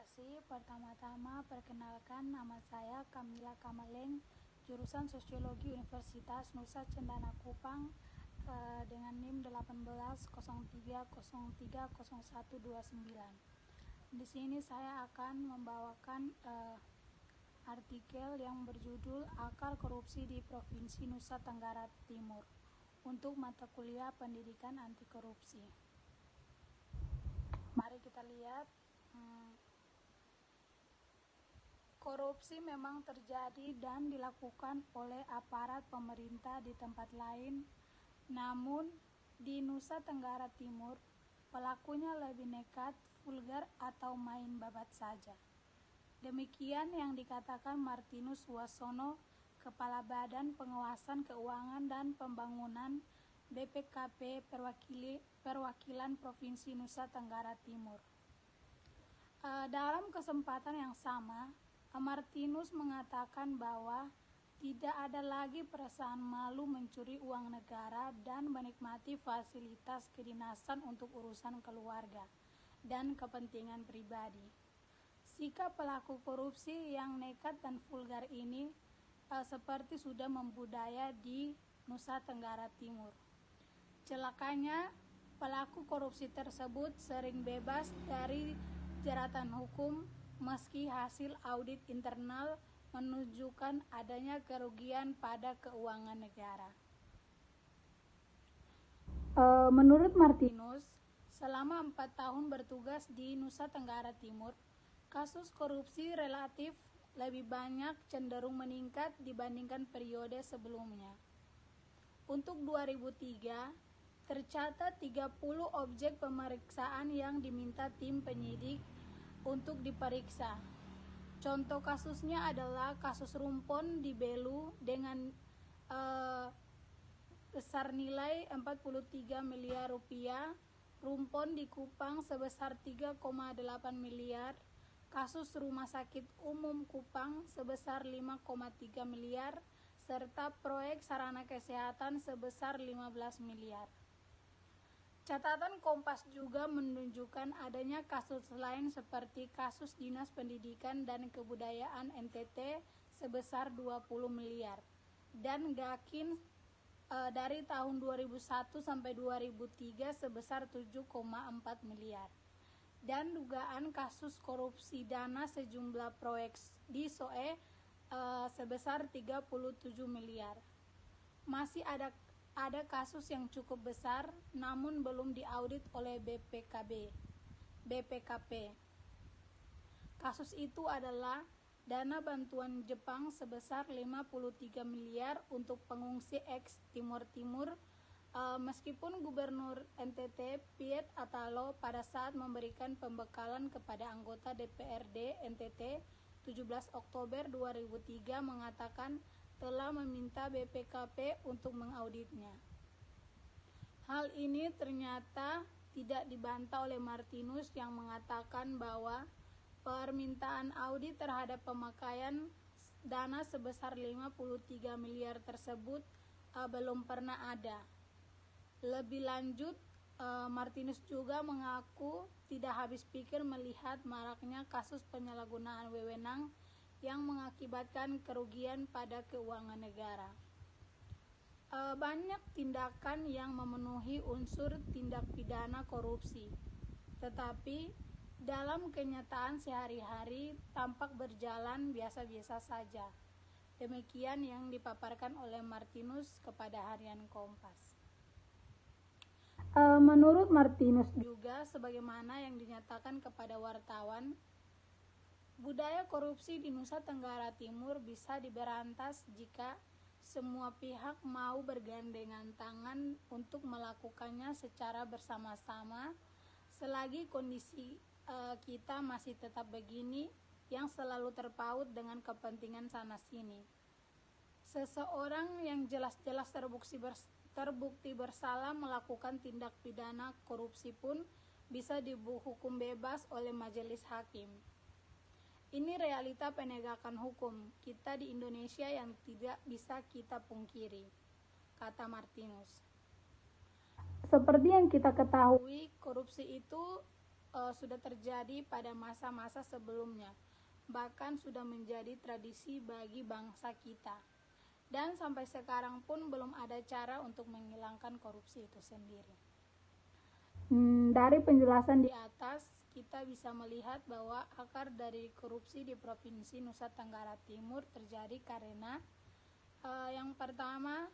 kasih. Pertama-tama perkenalkan, nama saya Kamila Kamaleng, jurusan Sosiologi Universitas Nusa Cendana Kupang, dengan NIM 1803030129. Di sini saya akan membawakan artikel yang berjudul Akar Korupsi di Provinsi Nusa Tenggara Timur untuk mata kuliah Pendidikan Anti Korupsi. Mari kita lihat. Korupsi memang terjadi dan dilakukan oleh aparat pemerintah di tempat lain, namun di Nusa Tenggara Timur pelakunya lebih nekat, vulgar, atau main babat saja. Demikian yang dikatakan Martinus Wasono, Kepala Badan Pengawasan Keuangan dan Pembangunan BPKP Perwakilan Provinsi Nusa Tenggara Timur. Dalam kesempatan yang sama, Martinus mengatakan bahwa tidak ada lagi perasaan malu mencuri uang negara dan menikmati fasilitas kedinasan untuk urusan keluarga dan kepentingan pribadi. Sikap pelaku korupsi yang nekat dan vulgar ini seperti sudah membudaya di Nusa Tenggara Timur. Celakanya, pelaku korupsi tersebut sering bebas dari jeratan hukum meski hasil audit internal menunjukkan adanya kerugian pada keuangan negara. Menurut Martinus, selama 4 tahun bertugas di Nusa Tenggara Timur, kasus korupsi relatif lebih banyak cenderung meningkat dibandingkan periode sebelumnya. Untuk 2003, tercatat 30 objek pemeriksaan yang diminta tim penyidik untuk diperiksa. Contoh kasusnya adalah kasus rumpon di Belu dengan besar nilai 43 miliar rupiah, rumpon di Kupang sebesar 3,8 miliar, kasus Rumah Sakit Umum Kupang sebesar 5,3 miliar, serta proyek sarana kesehatan sebesar 15 miliar. Catatan Kompas juga menunjukkan adanya kasus lain seperti kasus Dinas Pendidikan dan Kebudayaan NTT sebesar 20 miliar dan Gakin dari tahun 2001 sampai 2003 sebesar 7,4 miliar dan dugaan kasus korupsi dana sejumlah proyek di SOE sebesar 37 miliar. Masih ada kasus yang cukup besar namun belum diaudit oleh BPKP. Kasus itu adalah dana bantuan Jepang sebesar 53 miliar untuk pengungsi ex-Timor Timur, meskipun Gubernur NTT Piet Atalo pada saat memberikan pembekalan kepada anggota DPRD NTT 17 Oktober 2003 mengatakan telah meminta BPKP untuk mengauditnya. Hal ini ternyata tidak dibantah oleh Martinus yang mengatakan bahwa permintaan audit terhadap pemakaian dana sebesar 53 miliar tersebut belum pernah ada. Lebih lanjut, Martinus juga mengaku tidak habis pikir melihat maraknya kasus penyalahgunaan wewenang yang mengakibatkan kerugian pada keuangan negara. Banyak tindakan yang memenuhi unsur tindak pidana korupsi, tetapi dalam kenyataan sehari-hari tampak berjalan biasa-biasa saja. Demikian yang dipaparkan oleh Martinus kepada Harian Kompas. Menurut Martinus juga, sebagaimana yang dinyatakan kepada wartawan, budaya korupsi di Nusa Tenggara Timur bisa diberantas jika semua pihak mau bergandengan tangan untuk melakukannya secara bersama-sama. Selagi kondisi kita masih tetap begini, yang selalu terpaut dengan kepentingan sana-sini. Seseorang yang jelas-jelas terbukti bersalah melakukan tindak pidana korupsi pun bisa dihukum bebas oleh majelis hakim. Ini realita penegakan hukum kita di Indonesia yang tidak bisa kita pungkiri, kata Martinus. Seperti yang kita ketahui, korupsi itu sudah terjadi pada masa-masa sebelumnya, bahkan sudah menjadi tradisi bagi bangsa kita. Dan sampai sekarang pun belum ada cara untuk menghilangkan korupsi itu sendiri. Dari penjelasan di atas, kita bisa melihat bahwa akar dari korupsi di Provinsi Nusa Tenggara Timur terjadi karena yang pertama,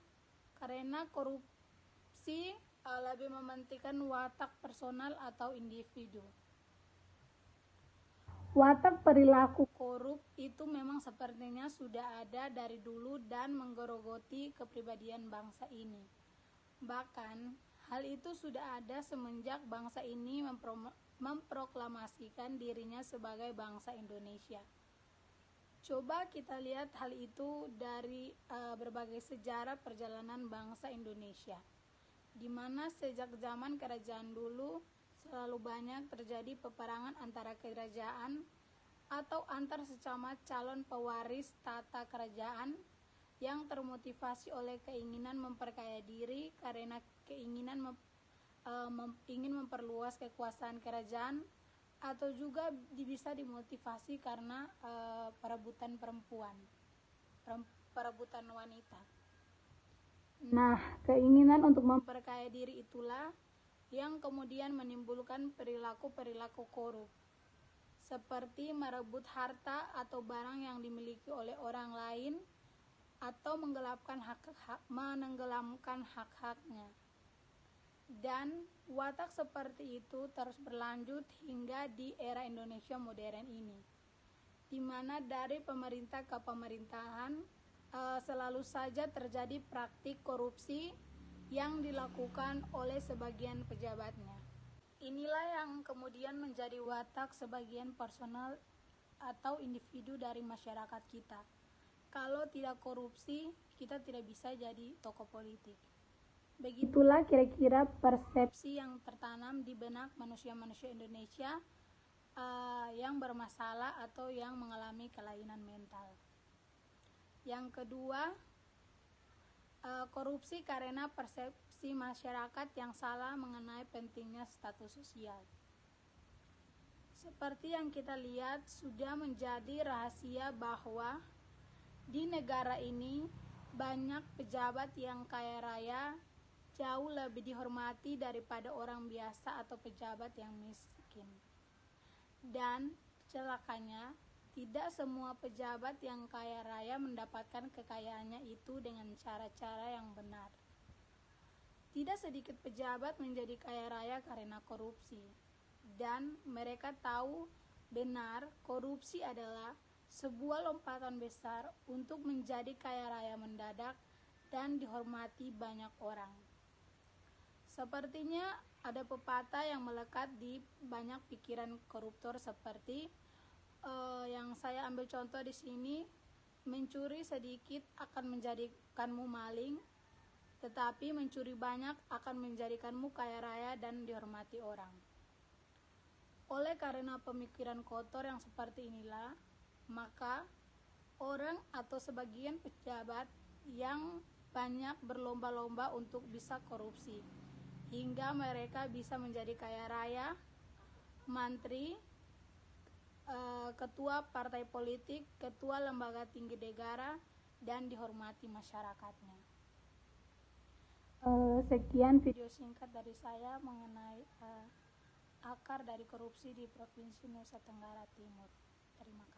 karena korupsi lebih mementingkan watak personal atau individu. Watak perilaku korup itu memang sepertinya sudah ada dari dulu dan menggerogoti kepribadian bangsa ini. Bahkan, hal itu sudah ada semenjak bangsa ini memproklamasikan dirinya sebagai bangsa Indonesia. Coba kita lihat hal itu dari berbagai sejarah perjalanan bangsa Indonesia, di mana sejak zaman kerajaan dulu selalu banyak terjadi peperangan antara kerajaan atau antar sesama calon pewaris tata kerajaan yang termotivasi oleh keinginan memperkaya diri karena keinginan ingin memperluas kekuasaan kerajaan, atau juga bisa dimotivasi karena perebutan perebutan wanita. Nah, keinginan untuk memperkaya diri itulah yang kemudian menimbulkan perilaku-perilaku korup, seperti merebut harta atau barang yang dimiliki oleh orang lain, atau menenggelamkan hak-haknya. Dan watak seperti itu terus berlanjut hingga di era Indonesia modern ini, di mana dari pemerintah ke pemerintahan selalu saja terjadi praktik korupsi yang dilakukan oleh sebagian pejabatnya. Inilah yang kemudian menjadi watak sebagian personal atau individu dari masyarakat kita. Kalau tidak korupsi, kita tidak bisa jadi tokoh politik. Begitulah kira-kira persepsi yang tertanam di benak manusia-manusia Indonesia yang bermasalah atau yang mengalami kelainan mental. Yang kedua, korupsi karena persepsi masyarakat yang salah mengenai pentingnya status sosial. Seperti yang kita lihat, sudah menjadi rahasia bahwa di negara ini banyak pejabat yang kaya raya jauh lebih dihormati daripada orang biasa atau pejabat yang miskin. Dan celakanya, tidak semua pejabat yang kaya raya mendapatkan kekayaannya itu dengan cara-cara yang benar. Tidak sedikit pejabat menjadi kaya raya karena korupsi, dan mereka tahu benar korupsi adalah sebuah lompatan besar untuk menjadi kaya raya mendadak dan dihormati banyak orang. Sepertinya ada pepatah yang melekat di banyak pikiran koruptor seperti yang saya ambil contoh di sini, mencuri sedikit akan menjadikanmu maling, tetapi mencuri banyak akan menjadikanmu kaya raya dan dihormati orang. Oleh karena pemikiran kotor yang seperti inilah, maka orang atau sebagian pejabat yang banyak berlomba-lomba untuk bisa korupsi, hingga mereka bisa menjadi kaya raya, mantri, ketua partai politik, ketua lembaga tinggi negara, dan dihormati masyarakatnya. Sekian video singkat dari saya mengenai akar dari korupsi di Provinsi Nusa Tenggara Timur. Terima kasih.